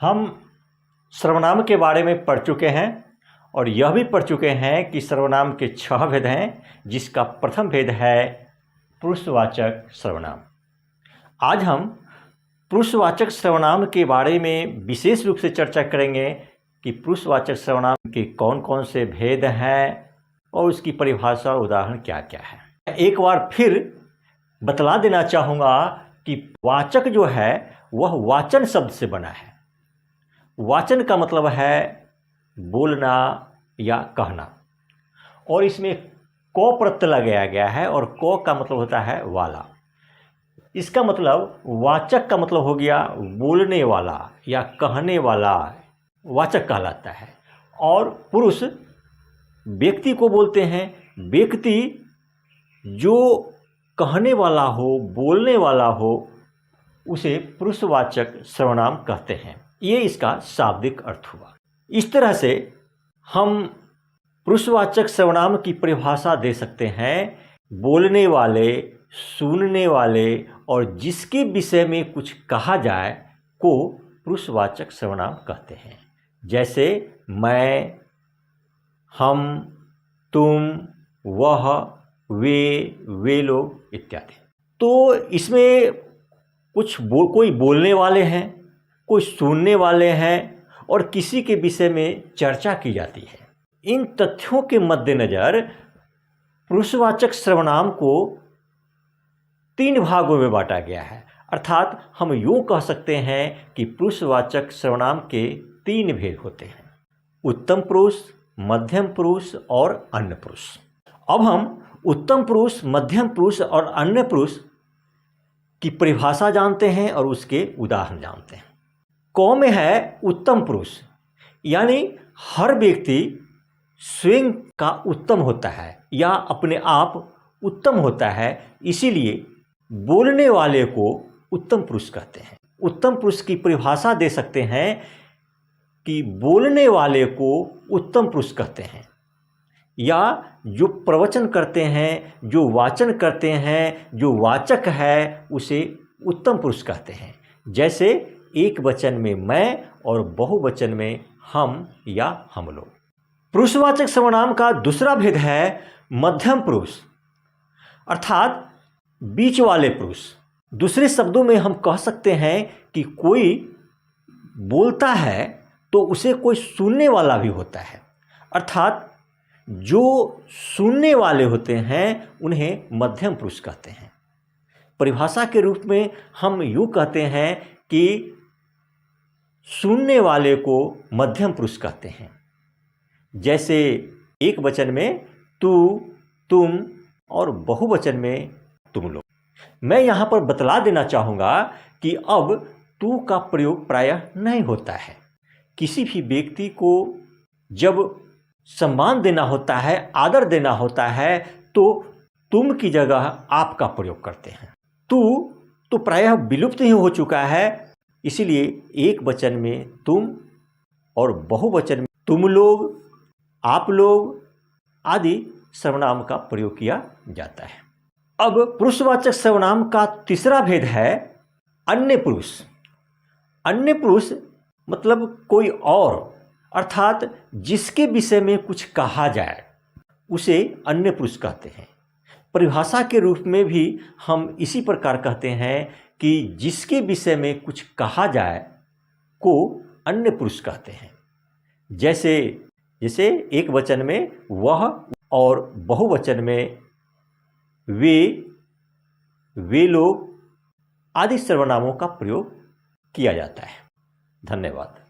हम सर्वनाम के बारे में पढ़ चुके हैं और यह भी पढ़ चुके हैं कि सर्वनाम के 6 भेद हैं, जिसका प्रथम भेद है पुरुषवाचक सर्वनाम। आज हम पुरुषवाचक सर्वनाम के बारे में विशेष रूप से चर्चा करेंगे कि पुरुषवाचक सर्वनाम के कौन कौन से भेद हैं और उसकी परिभाषा और उदाहरण क्या क्या है। एक बार फिर बतला देना चाहूँगा कि वाचक जो है वह वाचन शब्द से बना है। वाचन का मतलब है बोलना या कहना, और इसमें को प्रत्यय लगाया गया है और को का मतलब होता है वाला। इसका मतलब वाचक का मतलब हो गया बोलने वाला या कहने वाला, वाचक कहलाता है। और पुरुष व्यक्ति को बोलते हैं। व्यक्ति जो कहने वाला हो, बोलने वाला हो, उसे पुरुषवाचक सर्वनाम कहते हैं। ये इसका शाब्दिक अर्थ हुआ। इस तरह से हम पुरुषवाचक सर्वनाम की परिभाषा दे सकते हैं। बोलने वाले, सुनने वाले और जिसके विषय में कुछ कहा जाए को पुरुषवाचक सर्वनाम कहते हैं। जैसे मैं, हम, तुम, वह, वे लोग इत्यादि। तो इसमें कोई बोलने वाले हैं, कोई सुनने वाले हैं और किसी के विषय में चर्चा की जाती है। इन तथ्यों के मद्देनज़र पुरुषवाचक सर्वनाम को 3 भागों में बांटा गया है। अर्थात हम यूँ कह सकते हैं कि पुरुषवाचक सर्वनाम के 3 भेद होते हैं: उत्तम पुरुष, मध्यम पुरुष और अन्य पुरुष। अब हम उत्तम पुरुष, मध्यम पुरुष और अन्य पुरुष की परिभाषा जानते हैं और उसके उदाहरण जानते हैं। क में है उत्तम पुरुष, यानी हर व्यक्ति स्वयं का उत्तम होता है या अपने आप उत्तम होता है, इसीलिए बोलने वाले को उत्तम पुरुष कहते हैं। उत्तम पुरुष की परिभाषा दे सकते हैं कि बोलने वाले को उत्तम पुरुष कहते हैं, या जो प्रवचन करते हैं, जो वाचन करते हैं, जो वाचक है, उसे उत्तम पुरुष कहते हैं। जैसे एक वचन में मैं और बहुवचन में हम या हम लोग। पुरुषवाचक सर्वनाम का दूसरा भेद है मध्यम पुरुष, अर्थात बीच वाले पुरुष। दूसरे शब्दों में हम कह सकते हैं कि कोई बोलता है तो उसे कोई सुनने वाला भी होता है, अर्थात जो सुनने वाले होते हैं उन्हें मध्यम पुरुष कहते हैं। परिभाषा के रूप में हम यूँ कहते हैं कि सुनने वाले को मध्यम पुरुष कहते हैं। जैसे एक वचन में तू, तुम और बहुवचन में तुम लोग। मैं यहाँ पर बतला देना चाहूँगा कि अब तू का प्रयोग प्रायः नहीं होता है। किसी भी व्यक्ति को जब सम्मान देना होता है, आदर देना होता है, तो तुम की जगह आप का प्रयोग करते हैं। तू तो प्रायः विलुप्त ही हो चुका है, इसीलिए एक वचन में तुम और बहुवचन में तुम लोग, आप लोग आदि सर्वनाम का प्रयोग किया जाता है। अब पुरुषवाचक सर्वनाम का तीसरा भेद है अन्य पुरुष। अन्य पुरुष मतलब कोई और, अर्थात जिसके विषय में कुछ कहा जाए उसे अन्य पुरुष कहते हैं। परिभाषा के रूप में भी हम इसी प्रकार कहते हैं कि जिसके विषय में कुछ कहा जाए को अन्य पुरुष कहते हैं। जैसे एक वचन में वह और बहुवचन में वे लोग आदि सर्वनामों का प्रयोग किया जाता है। धन्यवाद।